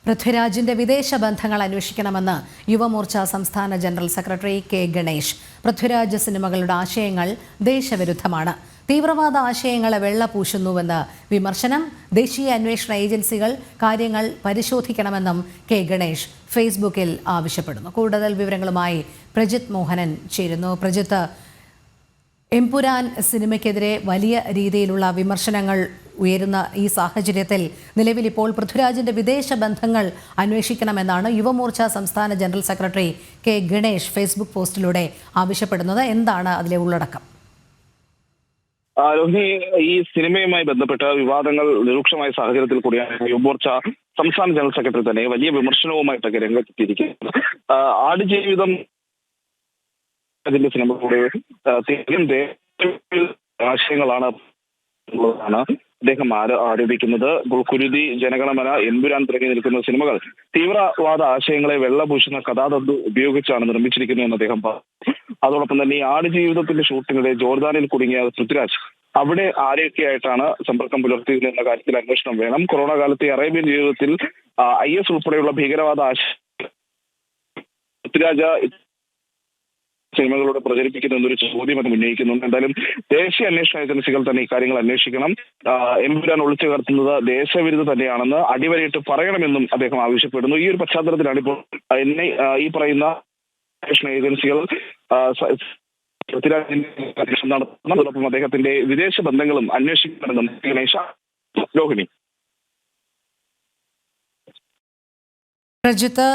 പൃഥ്വിരാജിന്റെ വിദേശ ബന്ധങ്ങൾ അന്വേഷിക്കണമെന്ന് യുവമോർച്ച സംസ്ഥാന general secretary K Ganesh. Prithviraj സിനിമകളുടെ ആശയങ്ങൾ ദേശവിരുദ്ധമാണ്, തീവ്രവാദ ആശയങ്ങളെ വെള്ളപൂശുന്നുവെന്ന് വിമർശനം. ദേശീയ അന്വേഷണ ഏജൻസികൾ കാര്യങ്ങൾ പരിശോധിക്കണമെന്നും കെ ഗണേഷ് ഫേസ്ബുക്കിൽ ആവശ്യപ്പെടുന്നു. കൂടുതൽ വിവരങ്ങളുമായി പ്രജിത് മോഹനൻ ചേരുന്നു. പ്രജിത്ത്, എമ്പുരാൻ സിനിമയ്ക്കെതിരെ വലിയ രീതിയിലുള്ള വിമർശനങ്ങൾ ഉയരുന്ന ഈ സാഹചര്യത്തിൽ നിലവിൽ ഇപ്പോൾ പൃഥ്വിരാജിന്റെ വിദേശ ബന്ധങ്ങൾ അന്വേഷിക്കണമെന്നാണ് യുവമോർച്ച സംസ്ഥാന general secretary K Ganesh Facebook പോസ്റ്റിലൂടെ ആവശ്യപ്പെടുന്നത്. എന്താണ് അതിലെ ഉള്ളടക്കം? രോഹിണി, ഈ സിനിമയുമായി ബന്ധപ്പെട്ട വിവാദങ്ങൾ രൂക്ഷമായ സാഹചര്യത്തിൽ കൂടിയാണ് യുവമോർച്ച സംസ്ഥാന ജനറൽ സെക്രട്ടറി തന്നെ വലിയ വിമർശനവുമായിട്ടൊക്കെ രംഗത്തെത്തിയിരിക്കുന്നത്. ആടുജീവിതം അതിന്റെ സിനിമകളുടെ ആശയങ്ങളാണ് അദ്ദേഹം ആരോപിക്കുന്നത്. കുരുതി, ജനഗണമന, എമ്പുരാൻ തുടങ്ങി നിൽക്കുന്ന സിനിമകൾ തീവ്രവാദ ആശയങ്ങളെ വെള്ളപൂശുന്ന കഥാതന്തു ഉപയോഗിച്ചാണ് നിർമ്മിച്ചിരിക്കുന്നതെന്ന് അദ്ദേഹം പറഞ്ഞു. അതോടൊപ്പം തന്നെ ഈ ആടുജീവിതത്തിന്റെ ഷൂട്ടിനിടെ ജോർദാനിൽ കുടുങ്ങിയ പൃഥ്വിരാജ് അവിടെ ആരെയൊക്കെയായിട്ടാണ് സമ്പർക്കം പുലർത്തിയത് എന്ന കാര്യത്തിൽ അന്വേഷണം വേണം. കൊറോണ കാലത്തെ അറേബ്യൻ ജീവിതത്തിൽ IS ഉൾപ്പെടെയുള്ള ഭീകരവാദ ആശയം പൃഥ്വിരാജ് സിനിമകളോട് പ്രചരിപ്പിക്കുന്ന എന്നൊരു ചോദ്യം അത് ഉന്നയിക്കുന്നുണ്ട്. എന്തായാലും ദേശീയ അന്വേഷണ ഏജൻസികൾ തന്നെ ഇക്കാര്യങ്ങൾ അന്വേഷിക്കണം. എമ്പുരാൻ ഒളിച്ചു കടത്തുന്നത് ദേശവിരുദ്ധ തന്നെയാണെന്ന് അടിവരയിട്ട് പറയണമെന്നും അദ്ദേഹം ആവശ്യപ്പെടുന്നു. ഈ ഒരു പശ്ചാത്തലത്തിലാണ് ഇപ്പോൾ ഈ പറയുന്ന അന്വേഷണ ഏജൻസികൾ പൃഥ്വിരാജിന്റെ അന്വേഷണം നടത്തുന്നതോടൊപ്പം അദ്ദേഹത്തിന്റെ വിദേശ ബന്ധങ്ങളും അന്വേഷിക്കണമെന്നും ഗണേശ. രോഹിണി, പ്രജിത്ത്,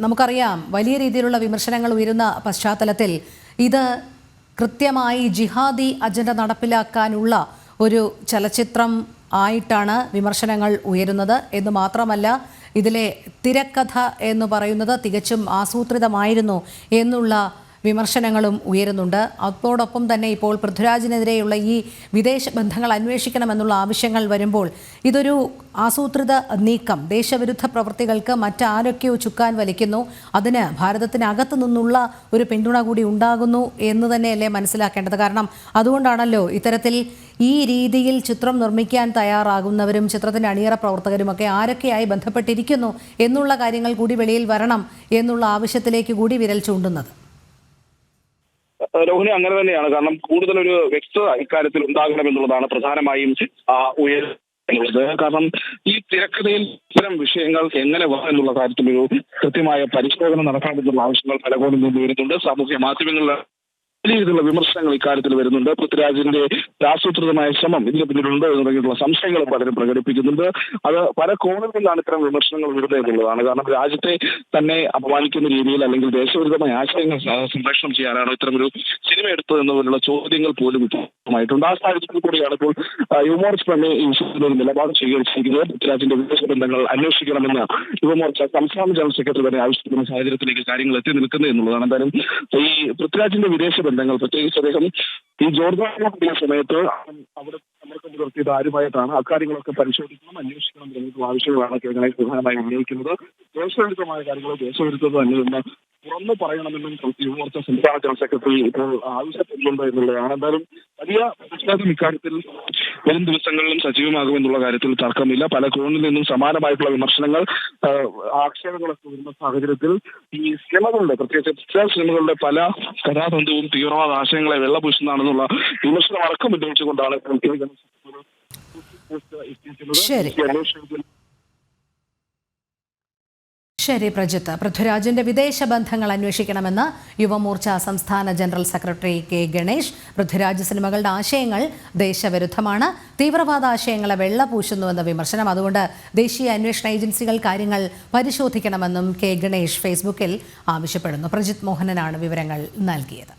നമുക്കറിയാം വലിയ രീതിയിലുള്ള വിമർശനങ്ങൾ ഉയരുന്ന പശ്ചാത്തലത്തിൽ ഇത് കൃത്യമായി ജിഹാദി അജണ്ട നടപ്പിലാക്കാനുള്ള ഒരു ചലച്ചിത്രം ആയിട്ടാണ് വിമർശനങ്ങൾ ഉയരുന്നത് എന്ന് മാത്രമല്ല, ഇതിലെ തിരക്കഥ എന്ന് പറയുന്നത് തികച്ചും ആസൂത്രിതമായിരുന്നു എന്നുള്ള വിമർശനങ്ങളും ഉയരുന്നുണ്ട്. അതോടൊപ്പം തന്നെ ഇപ്പോൾ പൃഥ്വിരാജിനെതിരെയുള്ള ഈ വിദേശ ബന്ധങ്ങൾ അന്വേഷിക്കണമെന്നുള്ള ആവശ്യങ്ങൾ വരുമ്പോൾ ഇതൊരു ആസൂത്രിത നീക്കം, ദേശവിരുദ്ധ പ്രവൃത്തികൾക്ക് മറ്റാരൊക്കെയോ ചുക്കാൻ വലിക്കുന്നു, അതിന് ഭാരതത്തിനകത്തു നിന്നുള്ള ഒരു പിന്തുണ കൂടി ഉണ്ടാകുന്നു എന്ന് തന്നെയല്ലേ മനസ്സിലാക്കേണ്ടത്? കാരണം അതുകൊണ്ടാണല്ലോ ഇത്തരത്തിൽ ഈ രീതിയിൽ ചിത്രം നിർമ്മിക്കാൻ തയ്യാറാകുന്നവരും ചിത്രത്തിൻ്റെ അണിയറ പ്രവർത്തകരുമൊക്കെ ആരൊക്കെയായി ബന്ധപ്പെട്ടിരിക്കുന്നു എന്നുള്ള കാര്യങ്ങൾ കൂടി വെളിയിൽ വരണം എന്നുള്ള ആവശ്യത്തിലേക്ക് കൂടി വിരൽ ചൂണ്ടുന്നത്. രോഹിണി, അങ്ങനെ തന്നെയാണ്. കാരണം കൂടുതലൊരു വ്യക്തത ഇക്കാര്യത്തിൽ ഉണ്ടാകണമെന്നുള്ളതാണ് പ്രധാനമായും ഉയരുന്നത്. കാരണം ഈ തിരക്കഥയിൽ ഇത്തരം വിഷയങ്ങൾ എങ്ങനെ എന്നുള്ള കാര്യത്തിൽ ഒരു കൃത്യമായ പരിശോധന നടക്കാമെന്നുള്ള ആവശ്യങ്ങൾ പല കോണിൽ നിന്ന് വരുന്നുണ്ട്. സാമൂഹ്യ മാധ്യമങ്ങളിൽ വലിയ രീതിയിലുള്ള വിമർശനങ്ങൾ ഇക്കാര്യത്തിൽ വരുന്നുണ്ട്. പൃഥ്വിരാജിന്റെ ആസൂത്രിതമായ ശ്രമം ഇതിന് പിന്നിലുണ്ട് എന്ന് തുടങ്ങിയിട്ടുള്ള സംശയങ്ങൾ പലരും പ്രകടിപ്പിക്കുന്നുണ്ട്. അത് പല കോണിൽ നിന്നാണ് ഇത്തരം വിമർശനങ്ങൾ വരുന്നത് എന്നുള്ളതാണ്. കാരണം രാജ്യത്തെ തന്നെ അപമാനിക്കുന്ന രീതിയിൽ അല്ലെങ്കിൽ ദേശവിരുദ്ധമായ ആശയങ്ങൾ സംപ്രേഷണം ചെയ്യാനാണ് ഇത്തരമൊരു സിനിമ എടുത്തത് എന്നതിലുള്ള ചോദ്യങ്ങൾ പോലും ആയിട്ടുണ്ട്. ആ സാഹചര്യത്തിൽ കൂടിയാണ് ഇപ്പോൾ യുവമോർച്ച തന്നെ ഈ വിഷയത്തിൽ ഒരു നിലപാട് സ്വീകരിച്ചിരിക്കുന്നത്. പൃഥ്വിരാജിന്റെ വിദേശ ബന്ധങ്ങൾ അന്വേഷിക്കണമെന്ന് യുവമോർച്ച സംസ്ഥാന ജനറൽ സെക്രട്ടറി തന്നെ ആവശ്യപ്പെടുന്ന സാഹചര്യത്തിലേക്ക് കാര്യങ്ങൾ എത്തി നിൽക്കുന്നത് എന്നുള്ളതാണ്. എന്തായാലും ഈ പൃഥ്വിരാജിന്റെ വിദേശ ബന്ധങ്ങൾ, പ്രത്യേകിച്ച് അദ്ദേഹം ഈ ജോർദാനിലെ സമയത്ത് അവിടെ സമ്പർക്കം പുലർത്തിയത് ആരുമായിട്ടാണ്, അക്കാര്യങ്ങളൊക്കെ പരിശോധിക്കണം, അന്വേഷിക്കണം എന്നുള്ള ആവശ്യങ്ങളാണ് ഗണേഷ് പ്രധാനമായും ഉന്നയിക്കുന്നത്. ദേശവിരുദ്ധമായ കാര്യങ്ങൾ ദേശവിരുദ്ധത തന്നെയെന്ന് തുറന്നു പറയണമെന്നും യുവമോർച്ച സംസ്ഥാന ജനറൽ സെക്രട്ടറി ഇപ്പോൾ ആവശ്യപ്പെടുന്നുണ്ട് എന്നുള്ളതാണ്. എന്തായാലും വലിയ പ്രതിഷേധം ഇക്കാര്യത്തിൽ വരും ദിവസങ്ങളിലും സജീവമാകുമെന്നുള്ള കാര്യത്തിൽ തർക്കമില്ല. പല കോണിൽ നിന്നും സമാനമായിട്ടുള്ള വിമർശനങ്ങൾ, ആക്ഷേപങ്ങളൊക്കെ വരുന്ന സാഹചര്യത്തിൽ ഈ സിനിമകളുടെ, പ്രത്യേകിച്ച് സിനിമകളുടെ പല കഥാതന്തുവും തീവ്രവാദ ആശയങ്ങളെ വെള്ളപൂശുന്നതാണെന്നുള്ള വിമർശനം അടക്കം ഉന്നയിച്ചുകൊണ്ടാണ് ശരി പ്രജിത്ത്, പൃഥ്വിരാജിന്റെ വിദേശ ബന്ധങ്ങൾ അന്വേഷിക്കണമെന്ന് യുവമോർച്ച സംസ്ഥാന general secretary K Ganesh. Prithviraj സിനിമകളുടെ ആശയങ്ങൾ ദേശവിരുദ്ധമാണ്, തീവ്രവാദ ആശയങ്ങളെ വെള്ളപൂശുന്നുവെന്ന വിമർശനം. അതുകൊണ്ട് ദേശീയ അന്വേഷണ ഏജൻസികൾ കാര്യങ്ങൾ പരിശോധിക്കണമെന്നും കെ ഗണേഷ് ഫേസ്ബുക്കിൽ ആവശ്യപ്പെടുന്നു. പ്രജിത് മോഹനനാണ് വിവരങ്ങൾ നൽകിയത്.